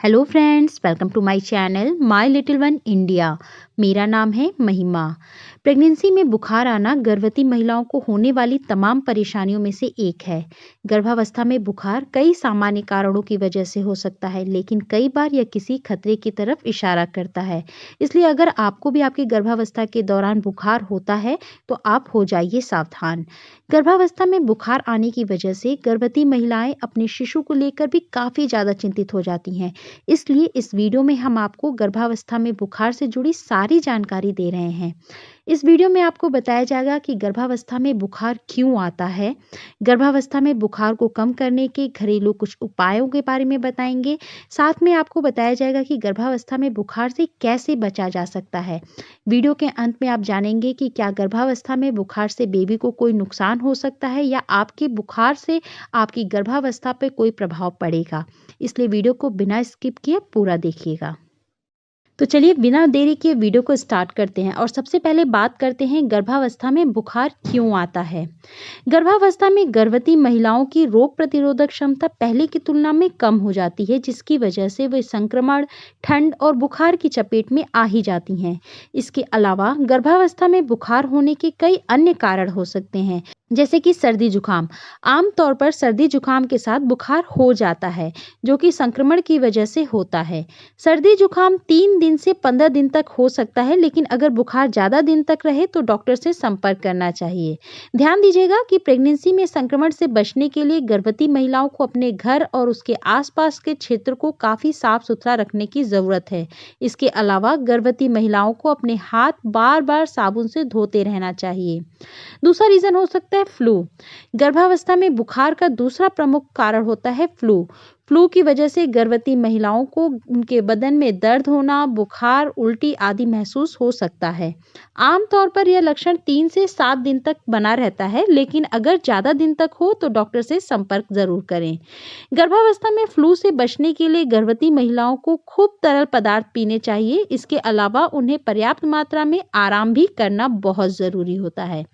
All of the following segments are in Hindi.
Hello friends, welcome to my channel my little one India. मेरा नाम है महिमा। प्रेगनेंसी में बुखार आना गर्भवती महिलाओं को होने वाली तमाम परेशानियों में से एक है। गर्भावस्था में बुखार कई सामान्य कारणों की वजह से हो सकता है, लेकिन कई बार यह किसी खतरे की तरफ इशारा करता है। इसलिए अगर आपको भी आपकी गर्भावस्था के दौरान बुखार होता है तो आप हो जाइए सावधान। गर्भावस्था में बुखार आने की वजह से गर्भवती महिलाएं अपने शिशु को लेकर भी काफ़ी ज़्यादा चिंतित हो जाती हैं। इसलिए इस वीडियो में हम आपको गर्भावस्था में बुखार से जुड़ी सारी जानकारी दे रहे हैं। इस वीडियो में आपको बताया जाएगा कि गर्भावस्था में बुखार क्यों आता है, गर्भावस्था में बुखार को कम करने के घरेलू कुछ उपायों के बारे में बताएंगे। साथ में आपको बताया जाएगा कि गर्भावस्था में बुखार से कैसे बचा जा सकता है। वीडियो के अंत में आप जानेंगे कि क्या गर्भावस्था में बुखार से बेबी को कोई नुकसान हो सकता है या आपके बुखार से आपकी गर्भावस्था पर कोई प्रभाव पड़ेगा। इसलिए वीडियो को बिना स्किप किए पूरा देखिएगा। तो चलिए बिना देरी के वीडियो को स्टार्ट करते हैं और सबसे पहले बात करते हैं गर्भावस्था में बुखार क्यों आता है। गर्भावस्था में गर्भवती महिलाओं की रोग प्रतिरोधक क्षमता पहले की तुलना में कम हो जाती है, जिसकी वजह से वे संक्रमण, ठंड और बुखार की चपेट में आ ही जाती हैं। इसके अलावा गर्भावस्था में बुखार होने के कई अन्य कारण हो सकते हैं, जैसे कि सर्दी जुकाम। आमतौर पर सर्दी जुकाम के साथ बुखार हो जाता है, जो कि संक्रमण की वजह से होता है। सर्दी जुकाम 3 दिन से 15 दिन तक हो सकता है, लेकिन अगर बुखार ज़्यादा दिन तक रहे तो डॉक्टर से संपर्क करना चाहिए। ध्यान दीजिएगा कि प्रेगनेंसी में संक्रमण से बचने के लिए गर्भवती महिलाओं को अपने घर और उसके आसपास के क्षेत्र को काफ़ी साफ सुथरा रखने की ज़रूरत है। इसके अलावा गर्भवती महिलाओं को अपने हाथ बार बार साबुन से धोते रहना चाहिए। दूसरा रीज़न हो सकता है फ्लू। गर्भावस्था में बुखार का दूसरा प्रमुख कारण होता है फ्लू। फ्लू की वजह से गर्भवती महिलाओं को उनके बदन में दर्द होना, बुखार, उल्टी आदि महसूस हो सकता है। आमतौर पर यह लक्षण 3 से 7 दिन तक बना रहता है, लेकिन अगर ज़्यादा दिन तक हो तो डॉक्टर से संपर्क जरूर करें। गर्भावस्था में फ्लू से बचने के लिए गर्भवती महिलाओं को खूब तरल पदार्थ पीने चाहिए। इसके अलावा उन्हें पर्याप्त मात्रा में आराम भी करना बहुत ज़रूरी होता है।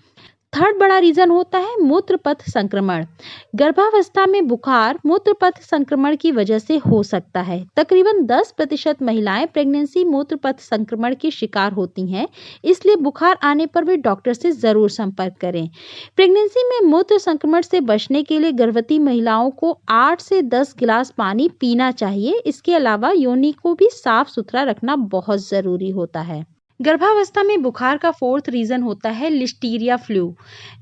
थर्ड बड़ा रीजन होता है मूत्रपथ संक्रमण। गर्भावस्था में बुखार मूत्रपथ संक्रमण की वजह से हो सकता है। तकरीबन 10% महिलाएं प्रेगनेंसी मूत्रपथ संक्रमण की शिकार होती हैं, इसलिए बुखार आने पर भी डॉक्टर से जरूर संपर्क करें। प्रेगनेंसी में मूत्र संक्रमण से बचने के लिए गर्भवती महिलाओं को 8 से 10 गिलास पानी पीना चाहिए। इसके अलावा योनि को भी साफ सुथरा रखना बहुत जरूरी होता है। गर्भावस्था में बुखार का फोर्थ रीजन होता है लिस्टीरिया फ्लू।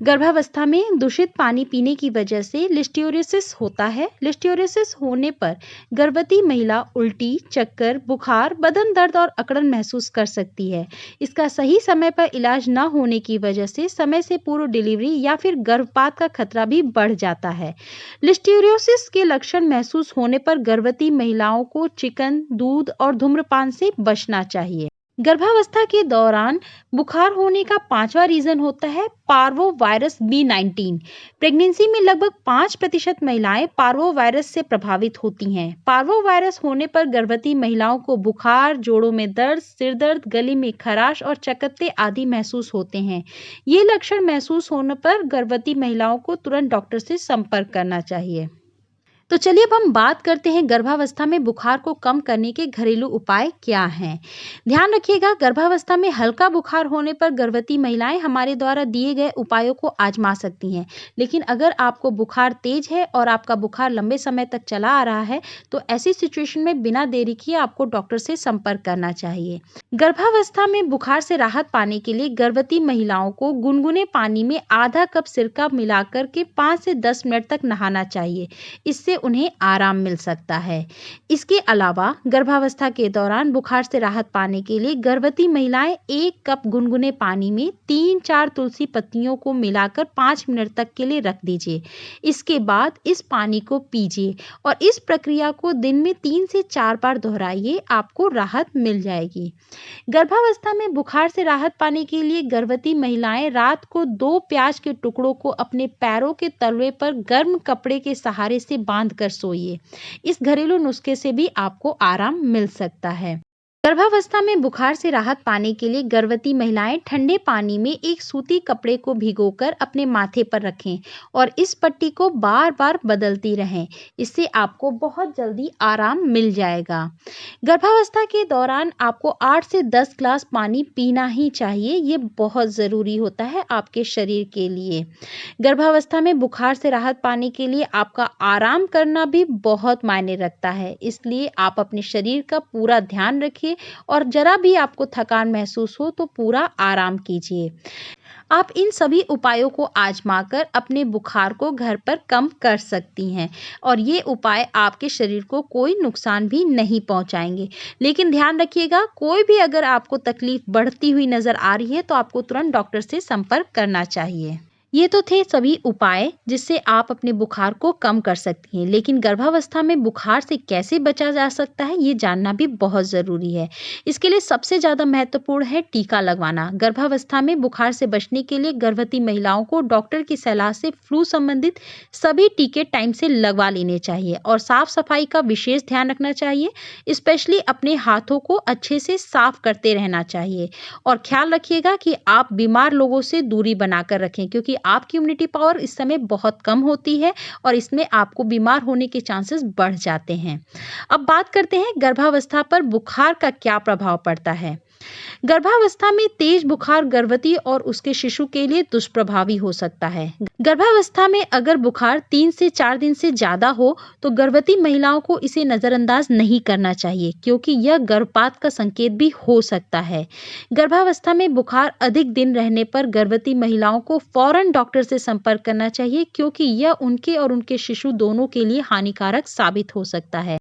गर्भावस्था में दूषित पानी पीने की वजह से लिस्टियोसिस होता है। लिस्टियोसिस होने पर गर्भवती महिला उल्टी, चक्कर, बुखार, बदन दर्द और अकड़न महसूस कर सकती है। इसका सही समय पर इलाज न होने की वजह से समय से पूर्व डिलीवरी या फिर गर्भपात का खतरा भी बढ़ जाता है। लिस्टियोसिस के लक्षण महसूस होने पर गर्भवती महिलाओं को चिकन, दूध और धूम्रपान से बचना चाहिए। गर्भावस्था के दौरान बुखार होने का 5वां रीजन होता है पार्वोवायरस B19। प्रेगनेंसी में लगभग 5% महिलाएं पार्वोवायरस से प्रभावित होती हैं। पार्वोवायरस होने पर गर्भवती महिलाओं को बुखार, जोड़ों में दर्द, सिर दर्द, गले में खराश और चकत्ते आदि महसूस होते हैं। ये लक्षण महसूस होने पर गर्भवती महिलाओं को तुरंत डॉक्टर से संपर्क करना चाहिए। तो चलिए अब हम बात करते हैं गर्भावस्था में बुखार को कम करने के घरेलू उपाय क्या हैं। ध्यान रखिएगा, गर्भावस्था में हल्का बुखार होने पर गर्भवती महिलाएं हमारे द्वारा दिए गए उपायों को आजमा सकती हैं, लेकिन अगर आपको बुखार तेज है और आपका बुखार लंबे समय तक चला आ रहा है तो ऐसी सिचुएशन में बिना देरी किए आपको डॉक्टर से संपर्क करना चाहिए। गर्भावस्था में बुखार से राहत पाने के लिए गर्भवती महिलाओं को गुनगुने पानी में आधा कप सिरका मिलाकर के 5 से 10 मिनट तक नहाना चाहिए। इससे उन्हें आराम मिल सकता है। इसके अलावा गर्भावस्था के दौरान बुखार से राहत पाने के लिए गर्भवती महिलाएं 1 कप गुनगुने पानी में 3-4 तुलसी पत्तियों को मिलाकर 5 मिनट तक के लिए रख दीजिए। इसके बाद इस पानी को पीजिए और इस प्रक्रिया को दिन में 3 से 4 बार दोहराइए, आपको राहत मिल जाएगी। गर्भावस्था में बुखार से राहत पाने के लिए गर्भवती महिलाएं रात को 2 प्याज के टुकड़ों को अपने पैरों के तलवे पर गर्म कपड़े के सहारे से बांध कर सोइए। इस घरेलू नुस्खे से भी आपको आराम मिल सकता है। गर्भावस्था में बुखार से राहत पाने के लिए गर्भवती महिलाएं ठंडे पानी में एक सूती कपड़े को भिगोकर अपने माथे पर रखें और इस पट्टी को बार-बार बदलती रहें। इससे आपको बहुत जल्दी आराम मिल जाएगा। गर्भावस्था के दौरान आपको 8 से 10 ग्लास पानी पीना ही चाहिए। ये बहुत ज़रूरी होता है आपके शरीर के लिए। गर्भावस्था में बुखार से राहत पाने के लिए आपका आराम करना भी बहुत मायने रखता है। इसलिए आप अपने शरीर का पूरा ध्यान रखिए और जरा भी आपको थकान महसूस हो तो पूरा आराम कीजिए। आप इन सभी उपायों को आजमाकर अपने बुखार को घर पर कम कर सकती हैं और ये उपाय आपके शरीर को कोई नुकसान भी नहीं पहुंचाएंगे। लेकिन ध्यान रखिएगा, कोई भी अगर आपको तकलीफ बढ़ती हुई नजर आ रही है तो आपको तुरंत डॉक्टर से संपर्क करना चाहिए। ये तो थे सभी उपाय जिससे आप अपने बुखार को कम कर सकती हैं, लेकिन गर्भावस्था में बुखार से कैसे बचा जा सकता है ये जानना भी बहुत ज़रूरी है। इसके लिए सबसे ज़्यादा महत्वपूर्ण है टीका लगवाना। गर्भावस्था में बुखार से बचने के लिए गर्भवती महिलाओं को डॉक्टर की सलाह से फ्लू संबंधित सभी टीके टाइम से लगवा लेने चाहिए और साफ सफाई का विशेष ध्यान रखना चाहिए। स्पेशली अपने हाथों को अच्छे से साफ करते रहना चाहिए और ख्याल रखिएगा कि आप बीमार लोगों से दूरी बनाकर रखें, क्योंकि आपकी इम्यूनिटी पावर इस समय बहुत कम होती है और इसमें आपको बीमार होने के चांसेस बढ़ जाते हैं। अब बात करते हैं गर्भावस्था पर बुखार का क्या प्रभाव पड़ता है। गर्भावस्था में तेज बुखार गर्भवती और उसके शिशु के लिए दुष्प्रभावी हो सकता है। गर्भावस्था में अगर बुखार 3 से 4 दिन से ज्यादा हो तो गर्भवती महिलाओं को इसे नजरअंदाज नहीं करना चाहिए, क्योंकि यह गर्भपात का संकेत भी हो सकता है। गर्भावस्था में बुखार अधिक दिन रहने पर गर्भवती महिलाओं को फौरन डॉक्टर से संपर्क करना चाहिए, क्योंकि यह उनके और उनके शिशु दोनों के लिए हानिकारक साबित हो सकता है।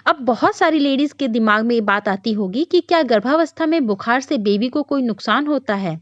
अब बहुत सारी लेडीज के दिमाग में ये बात आती होगी कि क्या गर्भावस्था में बुखार से बेबी को कोई नुकसान होता है।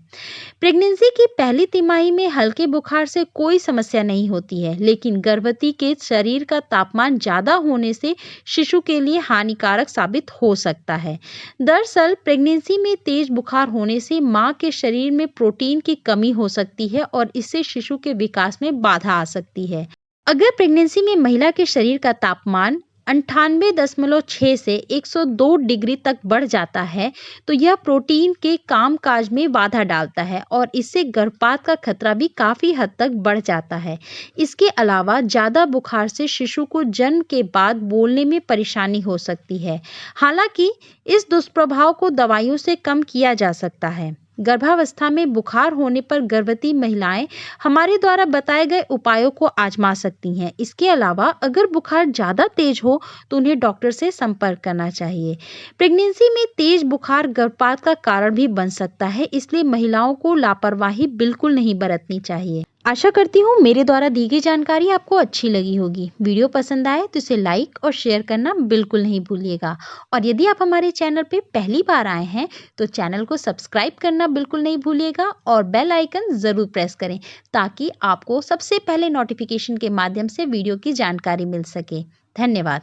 प्रेगनेंसी की पहली तिमाही में हल्के बुखार से कोई समस्या नहीं होती है, लेकिन गर्भवती के शरीर का तापमान ज्यादा होने से शिशु के लिए हानिकारक साबित हो सकता है। दरअसल प्रेगनेंसी में तेज बुखार होने से मां के शरीर में प्रोटीन की कमी हो सकती है और इससे शिशु के विकास में बाधा आ सकती है। अगर प्रेगनेंसी में महिला के शरीर का तापमान 98.6 से 102 डिग्री तक बढ़ जाता है तो यह प्रोटीन के कामकाज में बाधा डालता है और इससे गर्भपात का खतरा भी काफी हद तक बढ़ जाता है। इसके अलावा ज्यादा बुखार से शिशु को जन्म के बाद बोलने में परेशानी हो सकती है। हालांकि इस दुष्प्रभाव को दवाइयों से कम किया जा सकता है। गर्भावस्था में बुखार होने पर गर्भवती महिलाएं हमारे द्वारा बताए गए उपायों को आजमा सकती हैं। इसके अलावा अगर बुखार ज़्यादा तेज हो तो उन्हें डॉक्टर से संपर्क करना चाहिए। प्रेगनेंसी में तेज बुखार गर्भपात का कारण भी बन सकता है, इसलिए महिलाओं को लापरवाही बिल्कुल नहीं बरतनी चाहिए। आशा करती हूँ मेरे द्वारा दी गई जानकारी आपको अच्छी लगी होगी। वीडियो पसंद आए तो इसे लाइक और शेयर करना बिल्कुल नहीं भूलिएगा और यदि आप हमारे चैनल पे पहली बार आए हैं तो चैनल को सब्सक्राइब करना बिल्कुल नहीं भूलिएगा और बेल आइकन ज़रूर प्रेस करें ताकि आपको सबसे पहले नोटिफिकेशन के माध्यम से वीडियो की जानकारी मिल सके। धन्यवाद।